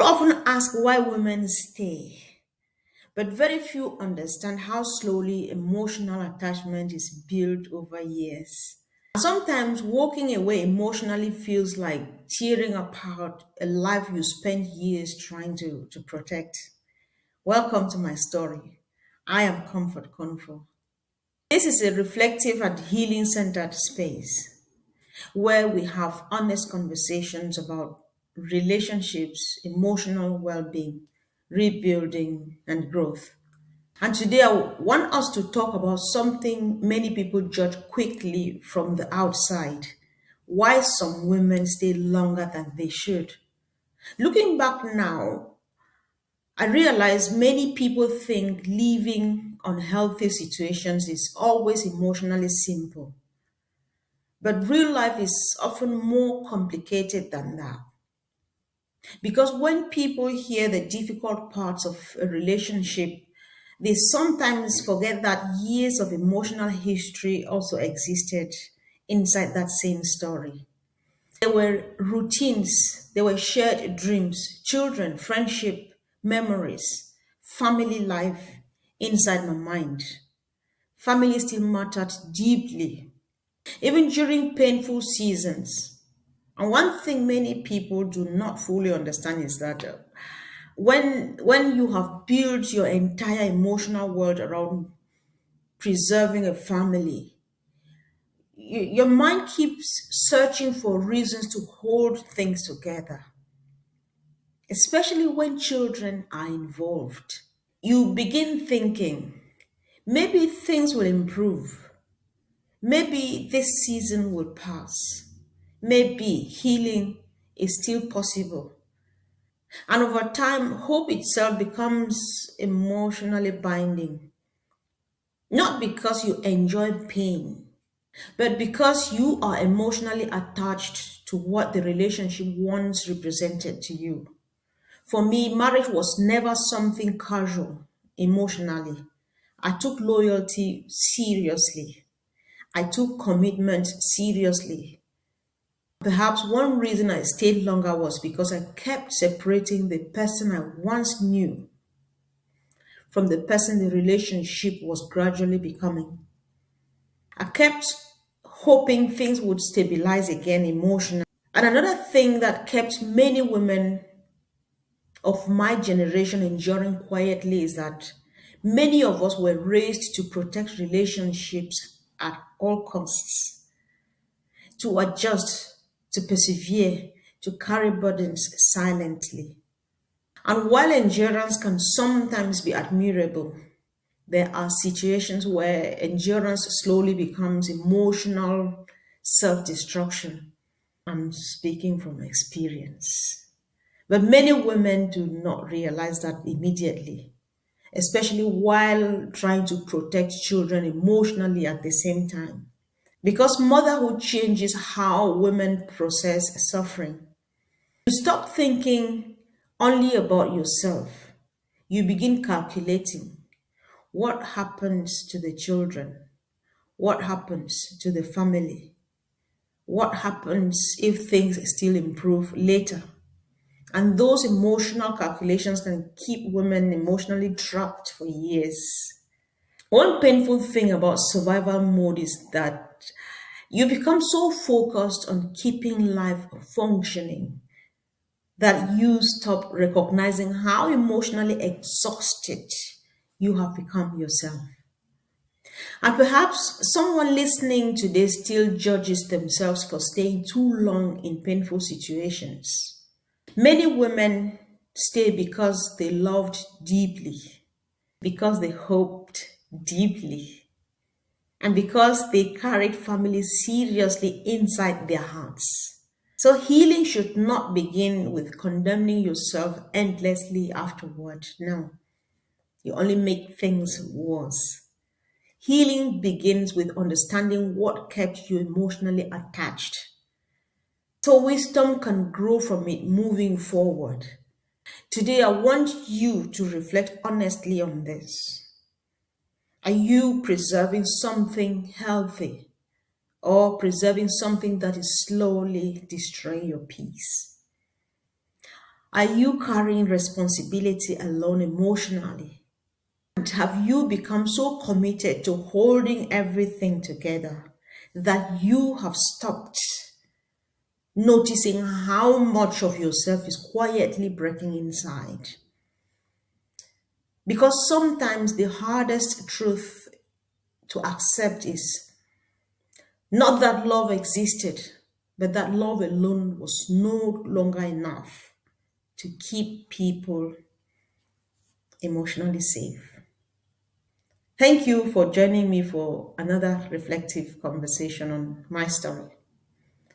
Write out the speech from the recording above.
often ask why women stay, but very few understand how slowly emotional attachment is built over years. Sometimes walking away emotionally feels like tearing apart a life you spent years trying to protect. Welcome to my story. I am Comfort Control. This is a reflective and healing centered space where we have honest conversations about relationships, emotional well being, rebuilding, and growth. And today I want us to talk about something many people judge quickly from the outside: why some women stay longer than they should. Looking back now, I realize many people think leaving unhealthy situations is always emotionally simple. But real life is often more complicated than that. Because when people hear the difficult parts of a relationship, they sometimes forget that years of emotional history also existed inside that same story. There were routines, there were shared dreams, children, friendship, memories, family life inside my mind. Family still mattered deeply, even during painful seasons. And one thing many people do not fully understand is that when you have built your entire emotional world around preserving a family, your mind keeps searching for reasons to hold things together, especially when children are involved. You begin thinking, maybe things will improve. Maybe this season will pass. Maybe healing is still possible. And over time, hope itself becomes emotionally binding. Not because you enjoy pain, but because you are emotionally attached to what the relationship once represented to you. For me, marriage was never something casual emotionally. I took loyalty seriously. I took commitment seriously. Perhaps one reason I stayed longer was because I kept separating the person I once knew from the person the relationship was gradually becoming. I kept hoping things would stabilize again emotionally. And another thing that kept many women of my generation enduring quietly is that many of us were raised to protect relationships at all costs, to adjust, to persevere, to carry burdens silently. And while endurance can sometimes be admirable, there are situations where endurance slowly becomes emotional self destruction. I'm speaking from experience. But many women do not realize that immediately, especially while trying to protect children emotionally at the same time. Because motherhood changes how women process suffering. You stop thinking only about yourself. You begin calculating what happens to the children, what happens to the family, what happens if things still improve later. And those emotional calculations can keep women emotionally trapped for years. One painful thing about survival mode is that you become so focused on keeping life functioning that you stop recognizing how emotionally exhausted you have become yourself. And perhaps someone listening today still judges themselves for staying too long in painful situations. Many women stay because they loved deeply, because they hoped deeply, and because they carried family seriously inside their hearts. So healing should not begin with condemning yourself endlessly afterward. No, you only make things worse. Healing begins with understanding what kept you emotionally attached, so wisdom can grow from it moving forward. Today, I want you to reflect honestly on this. Are you preserving something healthy or preserving something that is slowly destroying your peace? Are you carrying responsibility alone emotionally? And have you become so committed to holding everything together that you have stopped noticing how much of yourself is quietly breaking inside? Because sometimes the hardest truth to accept is not that love existed, but that love alone was no longer enough to keep people emotionally safe. Thank you for joining me for another reflective conversation on my story.